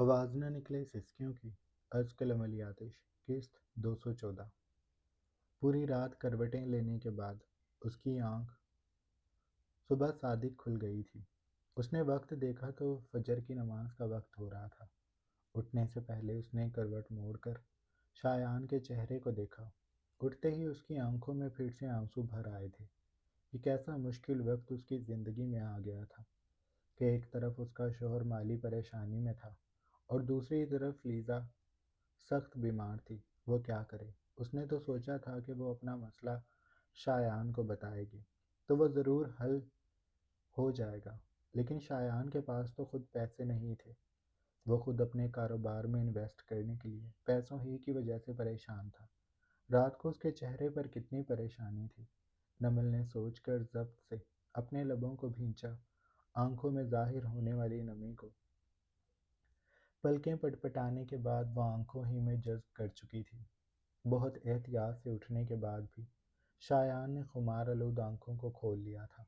آواز نہ نکلے سسکیوں کی، از قلم علی آتش، قسط 214۔ پوری رات کروٹیں لینے کے بعد اس کی آنکھ صبح صادق کھل گئی تھی۔ اس نے وقت دیکھا تو فجر کی نماز کا وقت ہو رہا تھا۔ اٹھنے سے پہلے اس نے کروٹ موڑ کر شایان کے چہرے کو دیکھا۔ اٹھتے ہی اس کی آنکھوں میں پھر سے آنسو بھر آئے تھے۔ یہ کیسا مشکل وقت اس کی زندگی میں آ گیا تھا کہ ایک طرف اس کا شوہر مالی پریشانی میں تھا اور دوسری طرف لیزا سخت بیمار تھی۔ وہ کیا کرے؟ اس نے تو سوچا تھا کہ وہ اپنا مسئلہ شایان کو بتائے گی تو وہ ضرور حل ہو جائے گا، لیکن شایان کے پاس تو خود پیسے نہیں تھے۔ وہ خود اپنے کاروبار میں انویسٹ کرنے کے لیے پیسوں ہی کی وجہ سے پریشان تھا۔ رات کو اس کے چہرے پر کتنی پریشانی تھی۔ نمل نے سوچ کر ضبط سے اپنے لبوں کو بھینچا، آنکھوں میں ظاہر ہونے والی نمی کو پلکیں پٹپٹانے کے بعد وہ آنکھوں ہی میں جذب کر چکی تھی۔ بہت احتیاط سے اٹھنے کے بعد بھی شایان نے خمار آلود آنکھوں کو کھول لیا تھا۔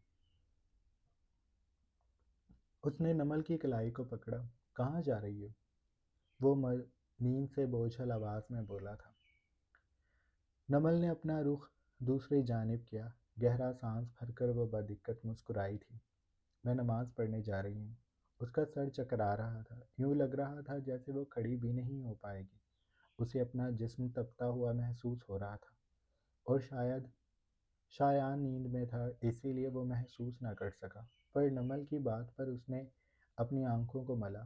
اس نے نمل کی کلائی کو پکڑا۔ کہاں جا رہی ہو؟ وہ نیند سے بوجھل آواز میں بولا تھا۔ نمل نے اپنا رخ دوسری جانب کیا۔ گہرا سانس بھر کر وہ بدقت مسکرائی تھی۔ میں نماز پڑھنے جا رہی ہوں۔ اس کا سر چکرا رہا تھا۔ یوں لگ رہا تھا جیسے وہ کھڑی بھی نہیں ہو پائے گی۔ اسے اپنا جسم تپتا ہوا محسوس ہو رہا تھا، اور شاید شایان نیند میں تھا اسی لیے وہ محسوس نہ کر سکا۔ پر نمل کی بات پر اس نے اپنی آنکھوں کو ملا۔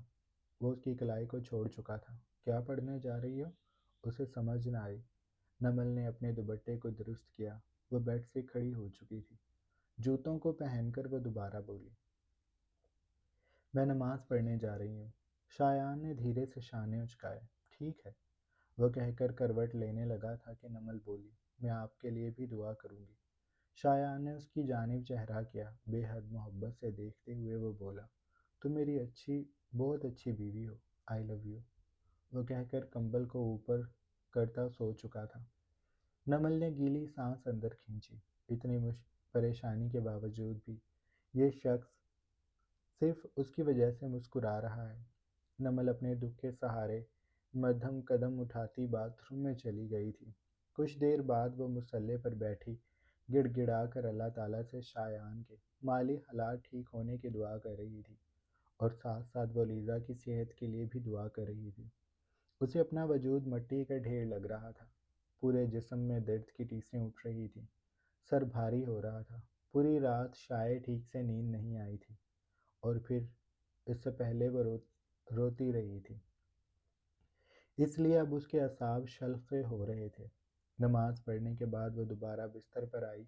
وہ اس کی کلائی کو چھوڑ چکا تھا۔ کیا پڑھنے جا رہی ہو؟ اسے سمجھ نہ آئی۔ نمل نے اپنے دوپٹے کو درست کیا۔ وہ بیڈ سے کھڑی ہو چکی تھی۔ جوتوں کو پہن کر وہ دوبارہ بولی، میں نماز پڑھنے جا رہی ہوں۔ شایان نے دھیرے سے شانے اچکائے۔ ٹھیک ہے، وہ کہہ کر کروٹ لینے لگا تھا کہ نمل بولی، میں آپ کے لیے بھی دعا کروں گی۔ شایان نے اس کی جانب چہرہ کیا۔ بے حد محبت سے دیکھتے ہوئے وہ بولا، تم میری بہت اچھی بیوی ہو، آئی لو یو۔ وہ کہہ کر کمبل کو اوپر کرتا سو چکا تھا۔ نمل نے گیلی سانس اندر کھینچی۔ اتنی پریشانی کے باوجود بھی یہ شخص صرف اس کی وجہ سے مسکرا رہا ہے۔ نمل اپنے دکھ کے سہارے مدھم قدم اٹھاتی باتھ روم میں چلی گئی تھی۔ کچھ دیر بعد وہ مصلے پر بیٹھی گڑ گڑا کر اللہ تعالیٰ سے شایان کے مالی حالات ٹھیک ہونے کی دعا کر رہی تھی، اور ساتھ ساتھ وہ لیزا کی صحت کے لیے بھی دعا کر رہی تھی۔ اسے اپنا وجود مٹی کا ڈھیر لگ رہا تھا۔ پورے جسم میں درد کی ٹیسیں اٹھ رہی تھیں۔ سر بھاری ہو رہا تھا۔ پوری رات شاید ٹھیک سے نیند نہیں آئی تھی، اور پھر اس سے پہلے وہ روتی رہی تھی، اس لیے اب اس کے اعصاب شلخے ہو رہے تھے۔ نماز پڑھنے کے بعد وہ دوبارہ بستر پر آئی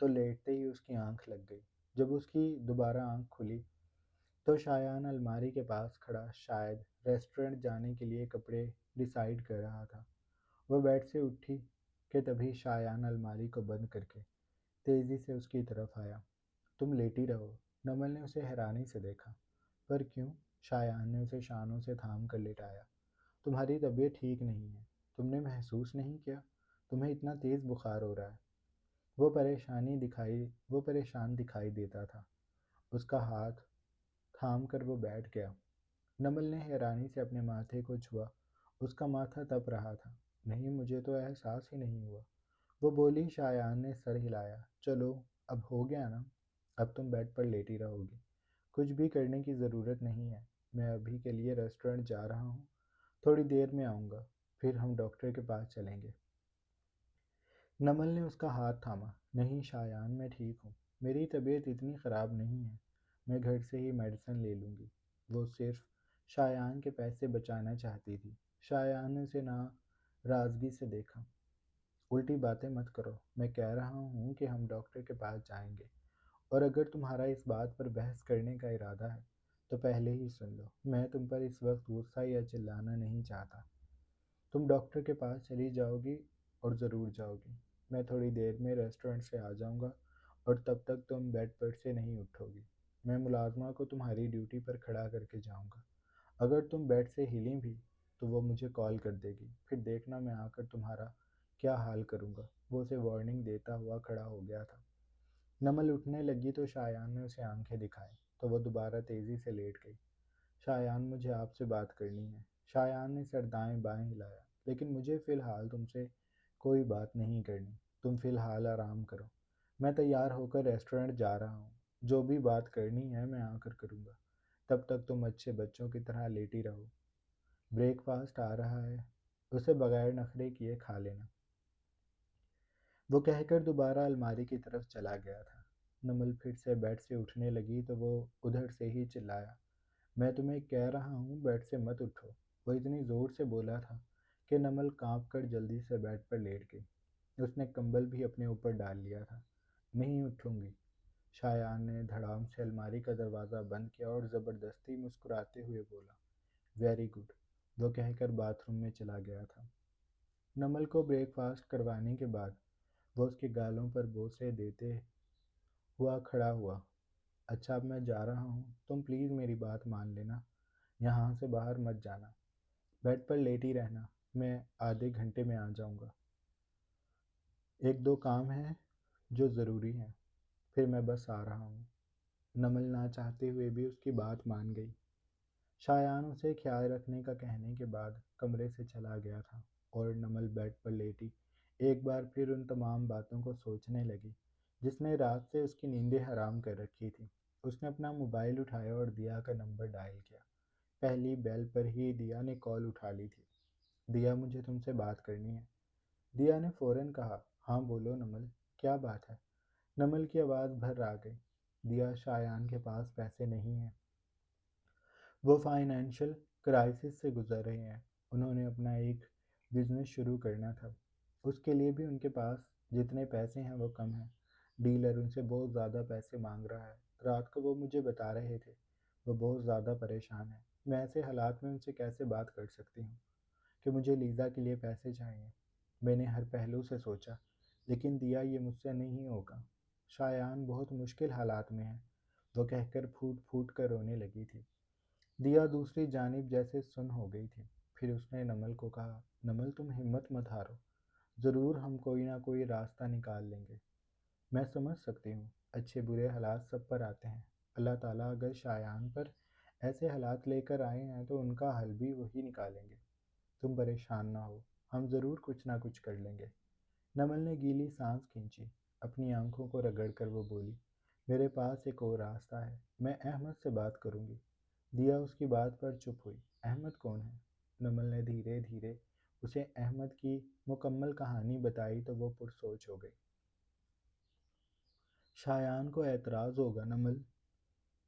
تو لیٹتے ہی اس کی آنکھ لگ گئی۔ جب اس کی دوبارہ آنکھ کھلی تو شایان الماری کے پاس کھڑا شاید ریسٹورنٹ جانے کے لیے کپڑے ڈیسائیڈ کر رہا تھا۔ وہ بیڈ سے اٹھی کہ تبھی شایان الماری کو بند کر کے تیزی سے اس کی طرف آیا۔ تم لیٹی رہو۔ نمل نے اسے حیرانی سے دیکھا۔ پر کیوں؟ شایان نے اسے شانوں سے تھام کر لٹایا۔ تمہاری طبیعت ٹھیک نہیں ہے، تم نے محسوس نہیں کیا؟ تمہیں اتنا تیز بخار ہو رہا ہے۔ وہ پریشان دکھائی دیتا تھا۔ اس کا ہاتھ تھام کر وہ بیٹھ گیا۔ نمل نے حیرانی سے اپنے ماتھے کو چھوا۔ اس کا ماتھا تپ رہا تھا۔ نہیں، مجھے تو احساس ہی نہیں ہوا، وہ بولی۔ شایان نے سر ہلایا۔ چلو، اب ہو گیا نا، اب تم بیڈ پر لیٹی رہو گی، کچھ بھی کرنے کی ضرورت نہیں ہے۔ میں ابھی کے لیے ریسٹورنٹ جا رہا ہوں، تھوڑی دیر میں آؤں گا، پھر ہم ڈاکٹر کے پاس چلیں گے۔ نمل نے اس کا ہاتھ تھاما۔ نہیں شایان، میں ٹھیک ہوں، میری طبیعت اتنی خراب نہیں ہے، میں گھر سے ہی میڈیسن لے لوں گی۔ وہ صرف شایان کے پیسے بچانا چاہتی تھی۔ شایان نے اسے ناراضگی سے دیکھا۔ الٹی باتیں مت کرو، میں کہہ رہا ہوں کہ ہم ڈاکٹر کے پاس جائیں گے، اور اگر تمہارا اس بات پر بحث کرنے کا ارادہ ہے تو پہلے ہی سن لو، میں تم پر اس وقت غصہ یا چلانا نہیں چاہتا۔ تم ڈاکٹر کے پاس چلی جاؤ گی، اور ضرور جاؤ گی۔ میں تھوڑی دیر میں ریسٹورنٹ سے آ جاؤں گا، اور تب تک تم بیڈ پر سے نہیں اٹھو گی۔ میں ملازمہ کو تمہاری ڈیوٹی پر کھڑا کر کے جاؤں گا۔ اگر تم بیڈ سے ہلیں بھی تو وہ مجھے کال کر دے گی، پھر دیکھنا میں آ کر تمہارا کیا حال کروں گا۔ وہ اسے وارننگ دیتا ہوا کھڑا ہو گیا تھا۔ نمل اٹھنے لگی تو شایان نے اسے آنکھیں دکھائی، تو وہ دوبارہ تیزی سے لیٹ گئی۔ شایان مجھے آپ سے بات کرنی ہے۔ شایان نے سر دائیں بائیں ہلایا۔ لیکن مجھے فی الحال تم سے کوئی بات نہیں کرنی۔ تم فی الحال آرام کرو۔ میں تیار ہو کر ریسٹورنٹ جا رہا ہوں۔ جو بھی بات کرنی ہے میں آ کر کروں گا۔ تب تک تم اچھے بچوں کی طرح لیٹی رہو۔ بریک فاسٹ آ رہا ہے، اسے بغیر نخرے کیے کھا لینا۔ وہ کہہ کر دوبارہ الماری کی طرف چلا گیا تھا۔ نمل پھر سے بیڈ سے اٹھنے لگی تو وہ ادھر سے ہی چلایا، میں تمہیں کہہ رہا ہوں بیڈ سے مت اٹھو۔ وہ اتنی زور سے بولا تھا کہ نمل کانپ کر جلدی سے بیڈ پر لیٹ گئی۔ اس نے کمبل بھی اپنے اوپر ڈال لیا تھا۔ نہیں اٹھوں گی۔ شایان نے دھڑام سے الماری کا دروازہ بند کیا اور زبردستی مسکراتے ہوئے بولا، ویری گڈ۔ وہ کہہ کر باتھ روم میں چلا گیا تھا۔ نمل کو بریک فاسٹ کروانے کے بعد وہ اس کے گالوں پر بوسے دیتے ہوا کھڑا ہوا۔ اچھا اب میں جا رہا ہوں، تم پلیز میری بات مان لینا، یہاں سے باہر مت جانا، بیڈ پر لیٹی رہنا، میں آدھے گھنٹے میں آ جاؤں گا، ایک دو کام ہیں جو ضروری ہیں، پھر میں بس آ رہا ہوں۔ نمل نہ چاہتے ہوئے بھی اس کی بات مان گئی۔ شایان اسے خیال رکھنے کا کہنے کے بعد کمرے سے چلا گیا تھا اور نمل بیڈ پر لیٹی ایک بار پھر ان تمام باتوں کو سوچنے لگی جس نے رات سے اس کی نیندیں حرام کر رکھی تھی۔ اس نے اپنا موبائل اٹھایا اور دیا کا نمبر ڈائل کیا۔ پہلی بیل پر ہی دیا نے کال اٹھا لی تھی۔ دیا مجھے تم سے بات کرنی ہے۔ دیا نے فوراً کہا، ہاں بولو نمل، کیا بات ہے؟ نمل کی آواز بھر آ گئی، دیا شایان کے پاس پیسے نہیں ہیں، وہ فائنینشیل کرائسس سے گزر رہے ہیں، انہوں نے اپنا ایک بزنس شروع کرنا تھا، اس کے لیے بھی ان کے پاس جتنے پیسے ہیں وہ کم ہیں، ڈیلر ان سے بہت زیادہ پیسے مانگ رہا ہے، رات کو وہ مجھے بتا رہے تھے، وہ بہت زیادہ پریشان ہے، میں ایسے حالات میں ان سے کیسے بات کر سکتی ہوں کہ مجھے لیزا کے لیے پیسے چاہیے۔ میں نے ہر پہلو سے سوچا، لیکن دیا یہ مجھ سے نہیں ہوگا، شایان بہت مشکل حالات میں ہے، وہ کہہ کر پھوٹ پھوٹ کر رونے لگی تھی۔ دیا دوسری جانب جیسے سن ہو گئی تھی، پھر اس نے نمل کو کہا، نمل تم ہمت مت ہارو، ضرور ہم کوئی نہ کوئی راستہ نکال لیں گے۔ میں سمجھ سکتی ہوں، اچھے برے حالات سب پر آتے ہیں، اللہ تعالیٰ اگر شایان پر ایسے حالات لے کر آئے ہیں تو ان کا حل بھی وہی نکالیں گے، تم پریشان نہ ہو، ہم ضرور کچھ نہ کچھ کر لیں گے۔ نمل نے گیلی سانس کھینچی، اپنی آنکھوں کو رگڑ کر وہ بولی، میرے پاس ایک اور راستہ ہے، میں احمد سے بات کروں گی۔ دیا اس کی بات پر چپ ہوئی، احمد کون ہے؟ نمل نے دھیرے دھیرے اسے احمد کی مکمل کہانی بتائی تو وہ پرسوچ ہو گئی۔ شایان کو اعتراض ہوگا نمل،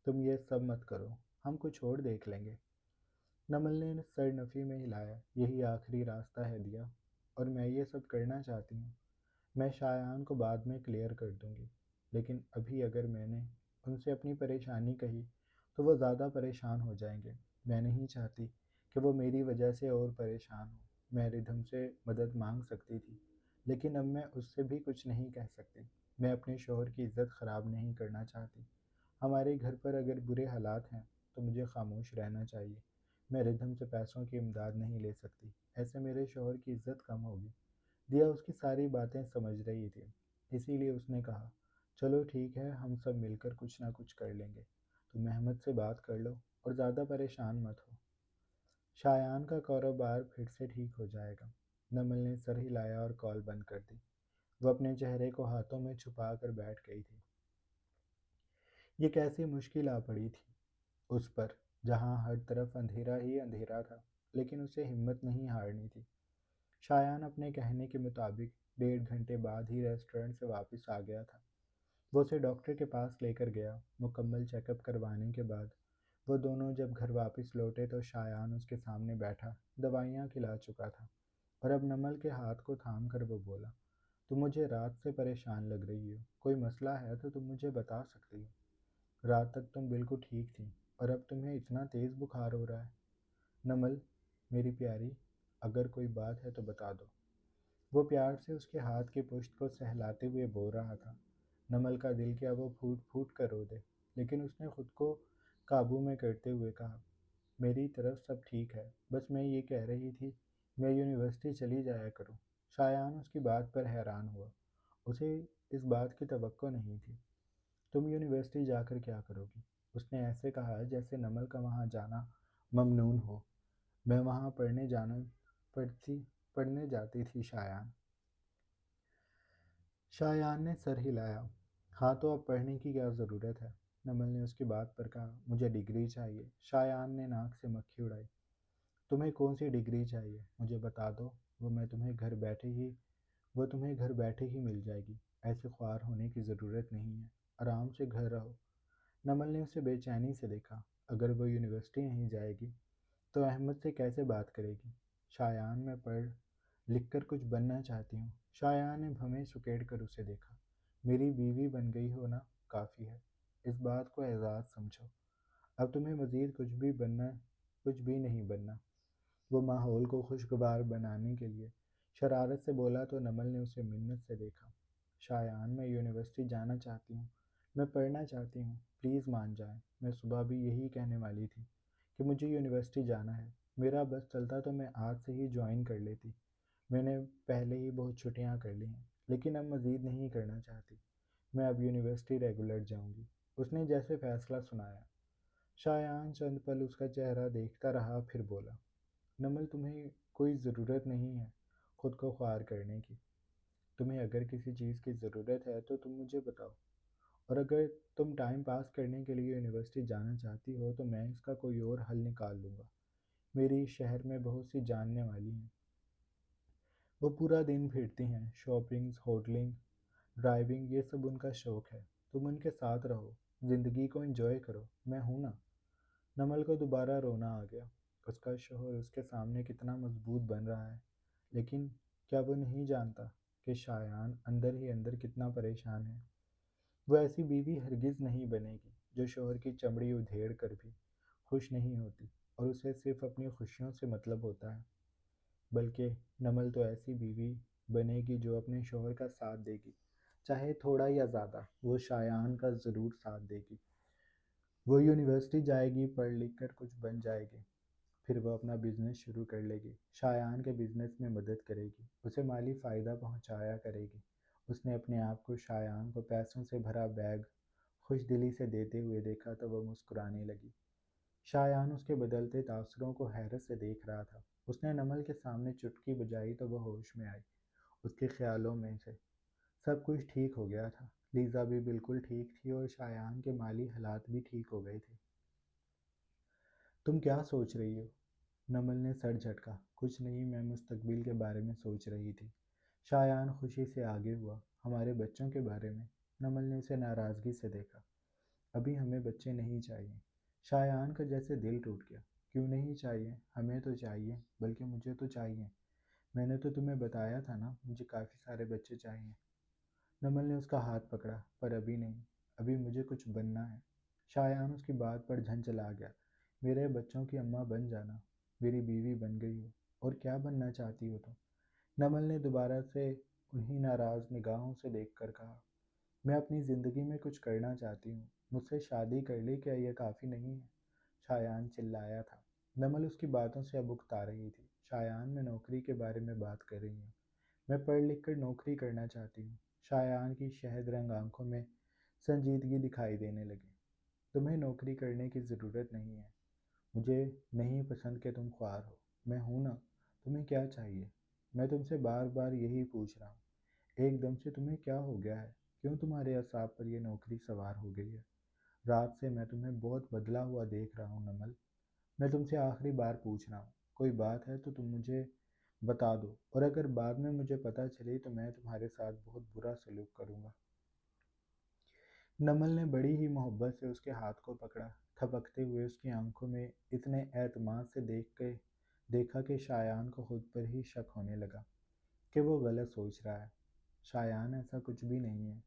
تم یہ سب مت کرو، ہم کچھ اور دیکھ لیں گے۔ نمل نے سر نفی میں ہلایا، یہی آخری راستہ ہے دیا، اور میں یہ سب کرنا چاہتی ہوں، میں شایان کو بعد میں کلیئر کر دوں گی، لیکن ابھی اگر میں نے ان سے اپنی پریشانی کہی تو وہ زیادہ پریشان ہو جائیں گے، میں نہیں چاہتی کہ وہ میری وجہ سے اور پریشان ہوں۔ میں ردھم سے مدد مانگ سکتی تھی، لیکن اب میں اس سے بھی کچھ نہیں کہہ سکتی، میں اپنے شوہر کی عزت خراب نہیں کرنا چاہتی، ہمارے گھر پر اگر برے حالات ہیں تو مجھے خاموش رہنا چاہیے، میں ردھم سے پیسوں کی امداد نہیں لے سکتی، ایسے میرے شوہر کی عزت کم ہوگی۔ دیا اس کی ساری باتیں سمجھ رہی تھی، اسی لیے اس نے کہا، چلو ٹھیک ہے، ہم سب مل کر کچھ نہ کچھ کر لیں گے، تم احمد سے بات کر لو اور زیادہ پریشان مت ہو، شایان کا کاروبار پھر سے ٹھیک ہو جائے گا۔ نمل نے سر ہلایا اور کال بند کر دی، وہ اپنے چہرے کو ہاتھوں میں چھپا کر بیٹھ گئی تھی۔ یہ کیسی مشکل آ پڑی تھی اس پر، جہاں ہر طرف اندھیرا ہی اندھیرا تھا، لیکن اسے ہمت نہیں ہارنی تھی۔ شایان اپنے کہنے کے مطابق 1.5 گھنٹے بعد ہی ریسٹورنٹ سے واپس آ گیا تھا۔ وہ اسے ڈاکٹر کے پاس لے کر گیا۔ مکمل چیک اپ کروانے کے بعد وہ دونوں جب گھر واپس لوٹے تو شایان اس کے سامنے بیٹھا دوائیاں کھلا چکا تھا، اور اب نمل کے ہاتھ کو تھام کر وہ بولا، تم مجھے رات سے پریشان لگ رہی ہو، کوئی مسئلہ ہے تو تم مجھے بتا سکتی ہو، رات تک تم بالکل ٹھیک تھی اور اب تمہیں اتنا تیز بخار ہو رہا ہے۔ نمل میری پیاری، اگر کوئی بات ہے تو بتا دو، وہ پیار سے اس کے ہاتھ کی پشت کو سہلاتے ہوئے بول رہا تھا۔ نمل کا دل کیا وہ پھوٹ پھوٹ کر رو دے، لیکن اس نے خود کو قابو میں کرتے ہوئے کہا، میری طرف سب ٹھیک ہے، بس میں یہ کہہ رہی تھی میں یونیورسٹی چلی جایا کروں۔ شایان اس کی بات پر حیران ہوا، اسے اس بات کی توقع نہیں تھی۔ تم یونیورسٹی جا کر کیا کرو گی؟ اس نے ایسے کہا جیسے نمل کا وہاں جانا ممنون ہو، میں وہاں پڑھتی پڑھنے جاتی تھی شایان۔ شایان نے سر ہلایا۔ ہاں تو اب پڑھنے کی کیا ضرورت ہے؟ نمل نے اس کی بات پر کہا۔ مجھے ڈگری چاہیے۔ شایان نے ناک سے مکھی اڑائی۔ تمہیں کون سی ڈگری چاہیے مجھے بتا دو، وہ تمہیں گھر بیٹھے ہی مل جائے گی۔ ایسے خوار ہونے کی ضرورت نہیں ہے، آرام سے گھر رہو۔ نمل نے اسے بے چینی سے دیکھا۔ اگر وہ یونیورسٹی نہیں جائے گی تو احمد سے کیسے بات کرے گی؟ شایان میں پڑھ لکھ کر کچھ بننا چاہتی ہوں۔ شایان نے بھویں سکیڑ کر اسے دیکھا۔ میری بیوی بن گئی ہو نا، کافی ہے۔ اس بات کو اعزاز سمجھو۔ اب تمہیں مزید کچھ بھی نہیں بننا۔ وہ ماحول کو خوشگوار بنانے کے لیے شرارت سے بولا تو نمل نے اسے منت سے دیکھا۔ شایان میں یونیورسٹی جانا چاہتی ہوں، میں پڑھنا چاہتی ہوں، پلیز مان جائیں۔ میں صبح بھی یہی کہنے والی تھی کہ مجھے یونیورسٹی جانا ہے۔ میرا بس چلتا تو میں آج سے ہی جوائن کر لیتی۔ میں نے پہلے ہی بہت چھٹیاں کر لی ہیں، لیکن اب مزید نہیں کرنا چاہتی۔ میں اب یونیورسٹی ریگولر جاؤں گی، اس نے جیسے فیصلہ سنایا۔ شایان چند پل اس کا چہرہ دیکھتا رہا، پھر بولا، نمل تمہیں کوئی ضرورت نہیں ہے خود کو خوار کرنے کی۔ تمہیں اگر کسی چیز کی ضرورت ہے تو تم مجھے بتاؤ، اور اگر تم ٹائم پاس کرنے کے لیے یونیورسٹی جانا چاہتی ہو تو میں اس کا کوئی اور حل نکال لوں گا۔ میری شہر میں بہت سی جاننے والی ہیں، وہ پورا دن پھرتی ہیں، شاپنگ، ہوٹلنگ، ڈرائیونگ، یہ سب ان کا شوق ہے۔ تم ان کے ساتھ رہو، زندگی کو انجوائے کرو، میں ہوں نا۔ نمل کو دوبارہ رونا آ گیا۔ اس کا شوہر اس کے سامنے کتنا مضبوط بن رہا ہے، لیکن کیا وہ نہیں جانتا کہ شایان اندر ہی اندر کتنا پریشان ہے؟ وہ ایسی بیوی ہرگز نہیں بنے گی جو شوہر کی چمڑی ادھیڑ کر بھی خوش نہیں ہوتی اور اسے صرف اپنی خوشیوں سے مطلب ہوتا ہے، بلکہ نمل تو ایسی بیوی بنے گی جو اپنے شوہر کا ساتھ دے گی، چاہے تھوڑا یا زیادہ، وہ شایان کا ضرور ساتھ دے گی۔ وہ یونیورسٹی جائے گی، پڑھ لکھ کر کچھ بن جائے گی، پھر وہ اپنا بزنس شروع کر لے گی، شایان کے بزنس میں مدد کرے گی، اسے مالی فائدہ پہنچایا کرے گی۔ اس نے اپنے آپ کو شایان کو پیسوں سے بھرا بیگ خوش دلی سے دیتے ہوئے دیکھا تو وہ مسکرانے لگی۔ شایان اس کے بدلتے تاثروں کو حیرت سے دیکھ رہا تھا۔ اس نے نمل کے سامنے چٹکی بجائی تو وہ ہوش میں آئی۔ اس کے خیالوں میں سے سب کچھ ٹھیک ہو گیا تھا، لیزا بھی بالکل ٹھیک تھی اور شایان کے مالی حالات بھی ٹھیک ہو گئے تھے۔ تم کیا سوچ رہی ہو؟ نمل نے سر جھٹکا۔ کچھ نہیں، میں مستقبل کے بارے میں سوچ رہی تھی۔ شایان خوشی سے آگے ہوا۔ ہمارے بچوں کے بارے میں؟ نمل نے اسے ناراضگی سے دیکھا۔ ابھی ہمیں بچے نہیں چاہیے۔ شایان کا جیسے دل ٹوٹ گیا۔ کیوں نہیں چاہیے؟ ہمیں تو چاہیے، بلکہ مجھے تو چاہیے۔ میں نے تو تمہیں بتایا تھا نا، مجھے کافی سارے بچے چاہیے۔ نمل نے اس کا ہاتھ پکڑا۔ پر ابھی نہیں، ابھی مجھے کچھ بننا ہے۔ شایان اس کی بات پر جھنجھلا گیا۔ میرے بچوں کی اماں بن جانا، میری بیوی بن گئی ہو، اور کیا بننا چاہتی ہو تم؟ نمل نے دوبارہ سے انہی ناراض نگاہوں سے دیکھ کر کہا، میں اپنی زندگی میں کچھ کرنا چاہتی ہوں، مجھ سے شادی کر لی، کیا یہ کافی نہیں ہے؟ شایان چلایا تھا۔ نمل اس کی باتوں سے اب اکتا رہی تھی۔ شایان، میں نوکری کے بارے میں بات کر رہی ہوں، میں پڑھ لکھ کر نوکری کرنا چاہتی ہوں۔ شایان کی شہد رنگ آنکھوں میں سنجیدگی دکھائی دینے لگی۔ تمہیں نوکری کرنے کی ضرورت نہیں ہے، مجھے نہیں پسند کہ تم خوار ہو، میں ہوں نا۔ تمہیں کیا چاہیے؟ میں تم سے بار بار یہی پوچھ رہا ہوں۔ ایک دم سے تمہیں کیا ہو گیا ہے؟ کیوں تمہارے اعصاب پر یہ نوکری سوار ہو گئی ہے؟ رات سے میں تمہیں بہت بدلا ہوا دیکھ رہا ہوں نمل۔ میں تم سے آخری بار پوچھ رہا ہوں، کوئی بات ہے تو تم مجھے بتا دو، اور اگر بعد میں مجھے پتہ چلی تو میں تمہارے ساتھ بہت برا سلوک کروں گا۔ نمل نے بڑی ہی محبت سے اس کے ہاتھ کو پکڑا، تھپکتے ہوئے اس کی آنکھوں میں اتنے اعتماد سے دیکھا کہ شایان کو خود پر ہی شک ہونے لگا کہ وہ غلط سوچ رہا ہے۔ شایان، ایسا کچھ بھی نہیں ہے،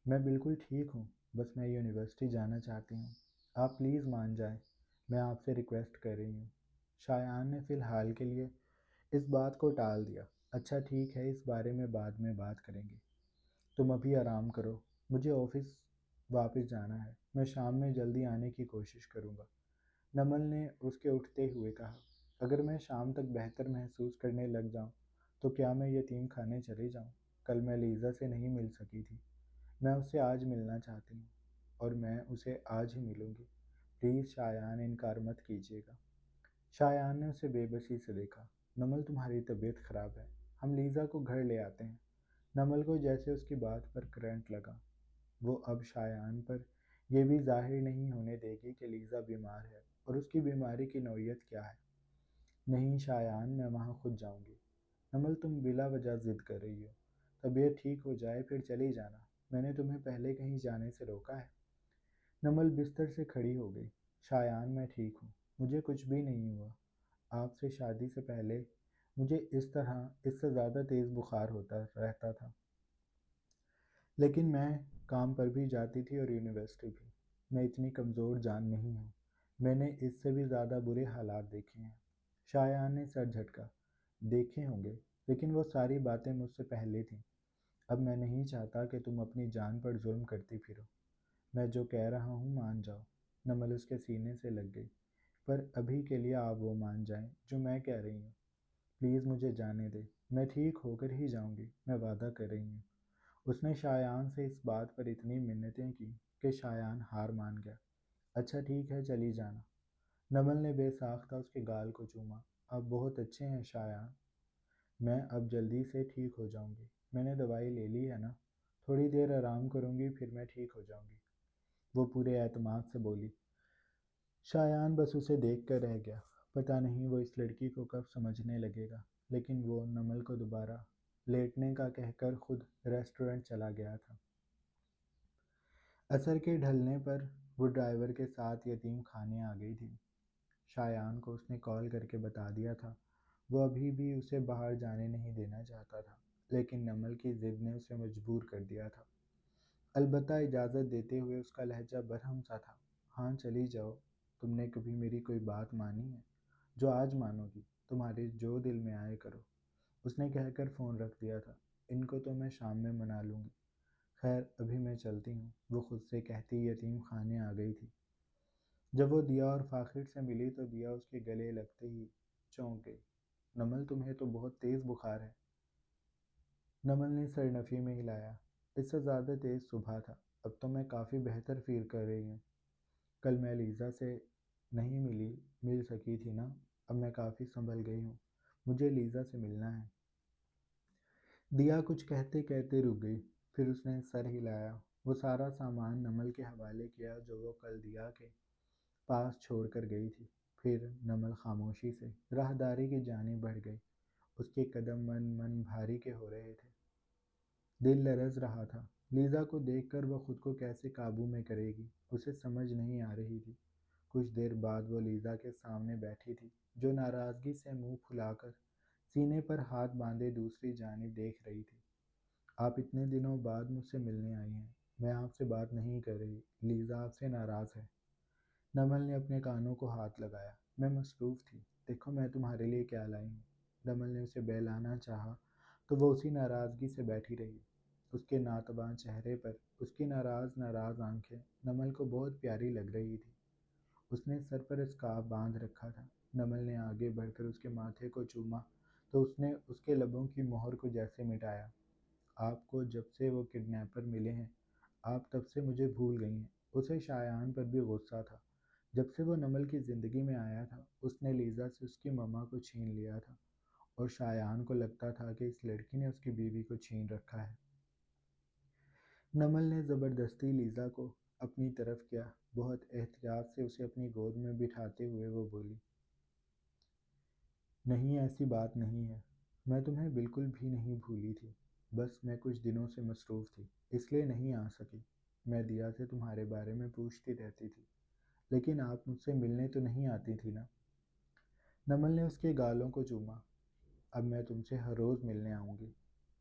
میں بالکل ٹھیک ہوں، بس میں یونیورسٹی جانا چاہتی ہوں۔ آپ پلیز مان جائیں، میں آپ سے ریکویسٹ کر رہی ہوں۔ شایان نے فی الحال کے لیے اس بات کو ٹال دیا۔ اچھا ٹھیک ہے، اس بارے میں بعد میں بات کریں گے، تم ابھی آرام کرو، مجھے آفس واپس جانا ہے، میں شام میں جلدی آنے کی کوشش کروں گا۔ نمل نے اس کے اٹھتے ہوئے کہا، اگر میں شام تک بہتر محسوس کرنے لگ جاؤں تو کیا میں یتیم خانے چلی جاؤں؟ کل میں لیزا سے نہیں مل سکی تھی، میں اس سے آج ملنا چاہتی ہوں، اور میں اسے آج ہی ملوں گی۔ پلیز شایان، انکار مت کیجیے گا۔ شایان نے اسے بے بسی سے دیکھا۔ نمل تمہاری طبیعت خراب ہے، ہم لیزا کو گھر لے آتے ہیں۔ نمل کو جیسے اس کی بات پر کرنٹ لگا۔ وہ اب شایان پر یہ بھی ظاہر نہیں ہونے دے گی کہ لیزا بیمار ہے اور اس کی بیماری کی نوعیت کیا ہے۔ نہیں شایان، میں وہاں خود جاؤں گی۔ نمل تم بلا وجہ ضد کر رہی ہو، طبیعت ٹھیک ہو جائے پھر چلی جانا، میں نے تمہیں پہلے کہیں جانے سے روکا ہے؟ نمل بستر سے کھڑی ہو گئی۔ شایان میں ٹھیک ہوں، مجھے کچھ بھی نہیں ہوا۔ آپ سے شادی سے پہلے مجھے اس سے زیادہ تیز بخار ہوتا رہتا تھا، لیکن میں کام پر بھی جاتی تھی اور یونیورسٹی بھی۔ میں اتنی کمزور جان نہیں ہوں، میں نے اس سے بھی زیادہ برے حالات دیکھے ہیں۔ شایان نے سر جھٹکا۔ دیکھے ہوں گے، لیکن وہ ساری باتیں مجھ سے پہلے تھیں۔ اب میں نہیں چاہتا کہ تم اپنی جان پر ظلم کرتی پھرو۔ میں جو کہہ رہا ہوں مان جاؤ۔ نمل اس کے سینے سے لگ گئی۔ پر ابھی کے لیے آپ وہ مان جائیں جو میں کہہ رہی ہوں۔ پلیز مجھے جانے دے، میں ٹھیک ہو کر ہی جاؤں گی، میں وعدہ کر رہی ہوں۔ اس نے شایان سے اس بات پر اتنی منتیں کی کہ شایان ہار مان گیا۔ اچھا ٹھیک ہے، چلی جانا۔ نمل نے بے ساختہ اس کے گال کو چوما۔ آپ بہت اچھے ہیں شایان، میں اب جلدی سے ٹھیک ہو جاؤں گی۔ میں نے دوائی لے لی ہے نا، تھوڑی دیر آرام کروں گی پھر میں ٹھیک ہو جاؤں گی، وہ پورے اعتماد سے بولی۔ شایان بس اسے دیکھ کر رہ گیا۔ پتہ نہیں وہ اس لڑکی کو کب سمجھنے لگے گا، لیکن وہ نمل کو دوبارہ لیٹنے کا کہہ کر خود ریسٹورنٹ چلا گیا تھا۔ عصر کے ڈھلنے پر وہ ڈرائیور کے ساتھ یتیم خانے آ گئی تھی۔ شایان کو اس نے کال کر کے بتا دیا تھا۔ وہ ابھی بھی اسے باہر جانے نہیں دینا چاہتا تھا، لیکن نمل کی ضد نے اسے مجبور کر دیا تھا۔ البتہ اجازت دیتے ہوئے اس کا لہجہ برہم سا تھا۔ ہاں چلی جاؤ، تم نے کبھی میری کوئی بات مانی ہے جو آج مانو گی؟ تمہارے جو دل میں آئے کرو، اس نے کہہ کر فون رکھ دیا تھا۔ ان کو تو میں شام میں منا لوں گی، خیر ابھی میں چلتی ہوں، وہ خود سے کہتی یتیم خانے آ گئی تھی۔ جب وہ دیا اور فاخر سے ملی تو دیا اس کے گلے لگتے ہی چونک گئی۔ نمل تمہیں تو بہت تیز بخار ہے۔ نمل نے سر نفی میں ہلایا۔ اس سے زیادہ تیز صبح تھا، اب تو میں کافی بہتر فیل کر رہی ہوں۔ کل میں لیزا سے نہیں مل سکی تھی نا، اب میں کافی سنبھل گئی ہوں، مجھے لیزا سے ملنا ہے۔ دیا کچھ کہتے کہتے رک گئی، پھر اس نے سر ہلایا۔ وہ سارا سامان نمل کے حوالے کیا جو وہ کل دیا کے پاس چھوڑ کر گئی تھی۔ پھر نمل خاموشی سے راہداری کی جانب بڑھ گئی۔ اس کے قدم من بھاری کے ہو رہے تھے، دل لرز رہا تھا۔ لیزا کو دیکھ کر وہ خود کو کیسے قابو میں کرے گی، اسے سمجھ نہیں آ رہی تھی۔ کچھ دیر بعد وہ لیزا کے سامنے بیٹھی تھی، جو ناراضگی سے منہ پھلا کر سینے پر ہاتھ باندھے دوسری جانب دیکھ رہی تھی۔ آپ اتنے دنوں بعد مجھ سے ملنے آئی ہیں، میں آپ سے بات نہیں کر رہی، لیزا آپ سے ناراض ہے۔ نمل نے اپنے کانوں کو ہاتھ لگایا۔ میں مصروف تھی، دیکھو میں تمہارے لیے کیا لائی ہوں۔ نمل نے اسے بہلانا چاہا تو وہ اسی ناراضگی سے بیٹھی رہی۔ اس کے ناتواں چہرے پر اس کی ناراض آنکھیں نمل کو بہت پیاری لگ رہی تھی۔ اس نے سر پر اسکارف باندھ رکھا تھا۔ نمل نے آگے بڑھ کر اس کے ماتھے کو چوما تو اس نے اس کے لبوں کی مہر کو جیسے مٹایا۔ آپ کو جب سے وہ کڈنیپر ملے ہیں، آپ تب سے مجھے بھول گئی ہیں۔ اسے شایان پر بھی غصہ تھا۔ جب سے وہ نمل کی زندگی میں آیا تھا، اس نے لیزا سے اس کی مما کو چھین لیا تھا، اور شایان کو لگتا تھا کہ اس لڑکی نے اس کی بیوی کو چھین رکھا ہے۔ نمل نے زبردستی لیزا کو اپنی طرف کیا۔ بہت احتیاط سے اسے اپنی گود میں بٹھاتے ہوئے وہ بولی، نہیں ایسی بات نہیں ہے، میں تمہیں بالکل بھی نہیں بھولی تھی، بس میں کچھ دنوں سے مصروف تھی اس لیے نہیں آ سکی۔ میں دیا سے تمہارے بارے میں پوچھتی رہتی تھی، لیکن آپ مجھ سے ملنے تو نہیں آتی تھی نا۔ نمل نے اس کے گالوں کو چوما۔ اب میں تم سے ہر روز ملنے آؤں گی،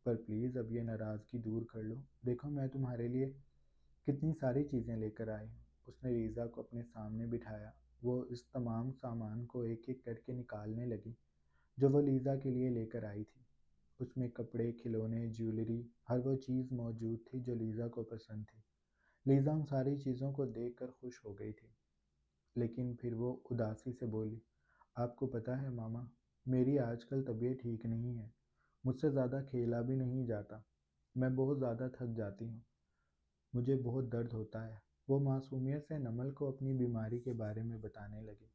پر پلیز اب یہ ناراضگی دور کر لو، دیکھو میں تمہارے لیے کتنی ساری چیزیں لے کر آئی ہوں۔ اس نے لیزا کو اپنے سامنے بٹھایا۔ وہ اس تمام سامان کو ایک ایک کر کے نکالنے لگی جو وہ لیزا کے لیے لے کر آئی تھی۔ اس میں کپڑے، کھلونے، جیولری، ہر وہ چیز موجود تھی جو لیزا کو پسند تھی۔ لیزا ان ساری چیزوں کو دیکھ کر خوش ہو گئی تھی، لیکن پھر وہ اداسی سے بولی، آپ کو پتہ ہے ماما، میری آج کل طبیعت ٹھیک نہیں ہے، مجھ سے زیادہ کھیلا بھی نہیں جاتا، میں بہت زیادہ تھک جاتی ہوں، مجھے بہت درد ہوتا ہے۔ وہ معصومیت سے نمل کو اپنی بیماری کے بارے میں بتانے لگی۔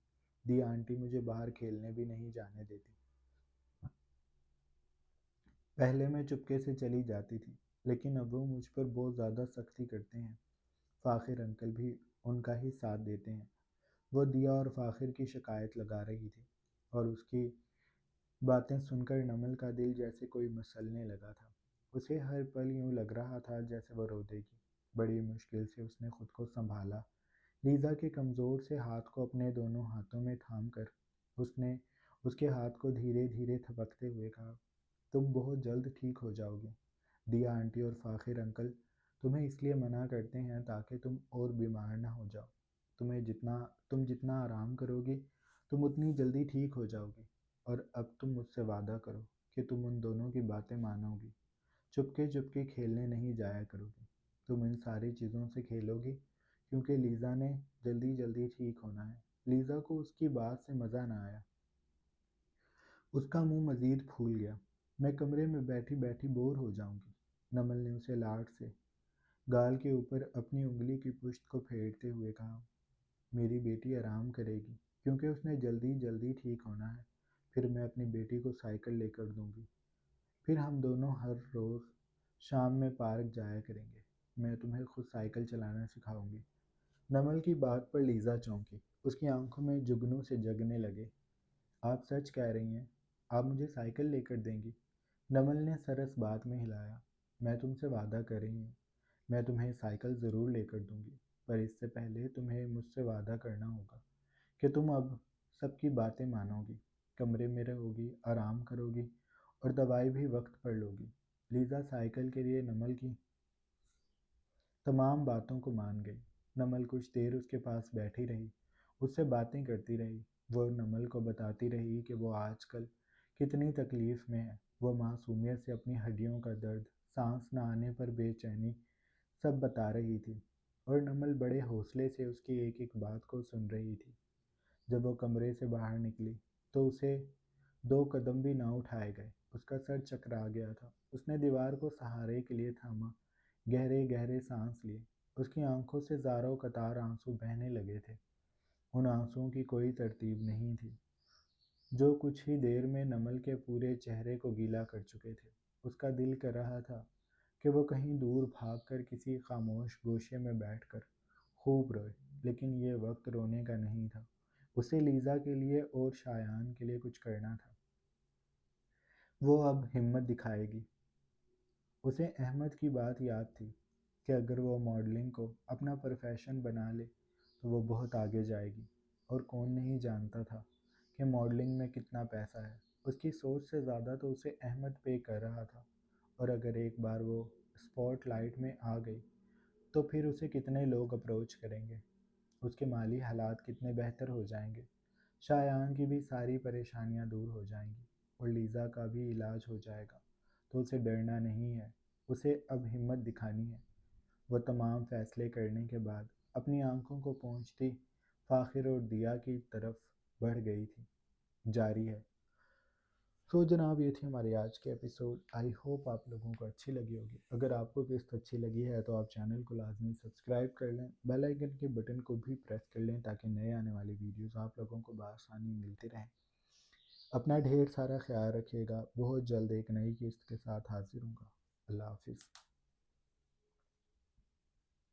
دیا آنٹی مجھے باہر کھیلنے بھی نہیں جانے دیتی۔ پہلے میں چپکے سے چلی جاتی تھی، لیکن اب وہ مجھ پر بہت زیادہ سختی کرتے ہیں۔ فاخر انکل بھی ان کا ہی ساتھ دیتے ہیں۔ وہ دیا اور فاخر کی شکایت لگا رہی تھی، اور اس کی باتیں سن کر نمل کا دل جیسے کوئی مسلنے لگا تھا۔ اسے ہر پل یوں لگ رہا تھا جیسے وہ رو دے گی۔ بڑی مشکل سے اس نے خود کو سنبھالا۔ لیزا کے کمزور سے ہاتھ کو اپنے دونوں ہاتھوں میں تھام کر اس نے اس کے ہاتھ کو دھیرے دھیرے تھپکتے ہوئے کہا، تم بہت جلد ٹھیک ہو جاؤ گے۔ دیا آنٹی اور فاخر انکل تمہیں اس لیے منع کرتے ہیں تاکہ تم اور بیمار نہ ہو جاؤ۔ تم جتنا آرام کرو گی تم اتنی جلدی ٹھیک ہو جاؤ گی۔ اور اب تم مجھ سے وعدہ کرو کہ تم ان دونوں کی باتیں مانو گی، چپکے چپکے کھیلنے نہیں جایا کرو گی، تم ان ساری چیزوں سے کھیلو گی کیونکہ لیزا نے جلدی جلدی ٹھیک ہونا ہے۔ لیزا کو اس کی بات سے مزہ نہ آیا۔ اس کا منہ مزید پھول گیا۔ میں کمرے میں بیٹھی بیٹھی بور ہو جاؤں گی۔ نمل نے اسے لاڈ سے گال کے اوپر اپنی انگلی کی پشت کو پھیرتے ہوئے کہا، میری بیٹی آرام کرے گی کیونکہ اس نے جلدی جلدی ٹھیک ہونا ہے۔ پھر میں اپنی بیٹی کو سائیکل لے کر دوں گی۔ پھر ہم دونوں ہر روز شام میں پارک جایا کریں گے۔ میں تمہیں خود سائیکل چلانا سکھاؤں گی۔ نمل کی بات پر لیزا چونکی۔ اس کی آنکھوں میں جگنوں سے جگنے لگے۔ آپ سچ کہہ رہی ہیں؟ آپ مجھے سائیکل لے کر دیں گی؟ نمل نے سر اس بات میں ہلایا۔ میں تم سے وعدہ کر رہی ہوں، میں تمہیں سائیکل ضرور لے کر دوں گی، پر اس سے پہلے تمہیں مجھ سے وعدہ کرنا ہوگا کہ تم اب سب کی باتیں مانو گی، کمرے میں رہو گی، آرام کرو گی اور دوائی بھی وقت پر لو گی۔ لیزا سائیکل کے لیے نمل کی تمام باتوں کو مان گئی۔ نمل کچھ دیر اس کے پاس بیٹھی رہی، اس سے باتیں کرتی رہی۔ وہ نمل کو بتاتی رہی کہ وہ آج کل کتنی تکلیف میں ہے۔ وہ معصومیت سے اپنی ہڈیوں کا درد، سانس نہ آنے پر بے چینی سب بتا رہی تھی، اور نمل بڑے حوصلے سے اس کی ایک ایک بات کو سن رہی تھی۔ جب وہ کمرے سے باہر نکلی تو اسے 2 قدم بھی نہ اٹھائے گئے۔ اس کا سر چکرا گیا تھا۔ اس نے دیوار کو سہارے کے لیے تھاما، گہرے گہرے سانس لیے۔ اس کی آنکھوں سے زاروں قطار آنسو بہنے لگے تھے۔ ان آنسوؤں کی کوئی ترتیب نہیں تھی، جو کچھ ہی دیر میں نمل کے پورے چہرے کو گیلا کر چکے تھے۔ اس کا دل کر رہا تھا کہ وہ کہیں دور بھاگ کر کسی خاموش گوشے میں بیٹھ کر خوب روئے، لیکن یہ وقت رونے کا نہیں تھا۔ اسے لیزا کے لیے اور شایان کے لیے کچھ کرنا تھا۔ وہ اب ہمت دکھائے گی۔ اسے احمد کی بات یاد تھی کہ اگر وہ ماڈلنگ کو اپنا پروفیشن بنا لے تو وہ بہت آگے جائے گی، اور کون نہیں جانتا تھا کہ ماڈلنگ میں کتنا پیسہ ہے۔ اس کی سوچ سے زیادہ تو اسے احمد پے کر رہا تھا، اور اگر ایک بار وہ اسپاٹ لائٹ میں آ گئی تو پھر اسے کتنے لوگ اپروچ کریں گے، اس کے مالی حالات کتنے بہتر ہو جائیں گے، شایان کی بھی ساری پریشانیاں دور ہو جائیں گی، اور لیزا کا بھی علاج ہو جائے گا۔ تو اسے ڈرنا نہیں ہے، اسے اب ہمت دکھانی ہے۔ وہ تمام فیصلے کرنے کے بعد اپنی آنکھوں کو پوچھتی فاخر اور دیا کی طرف بڑھ گئی تھی۔ جاری ہے۔ تو جناب یہ تھی ہماری آج کے ایپیسوڈ۔ آئی ہوپ آپ لوگوں کو اچھی لگی ہوگی۔ اگر آپ کو قسط اچھی لگی ہے تو آپ چینل کو لازمی سبسکرائب کر لیں، بیل آئیکن کے بٹن کو بھی پریس کر لیں تاکہ نئے آنے والی ویڈیوز آپ لوگوں کو بآسانی ملتی رہیں۔ اپنا ڈھیر سارا خیال رکھیے گا۔ بہت جلد ایک نئی قسط کے ساتھ حاضر ہوں گا۔ اللہ حافظ۔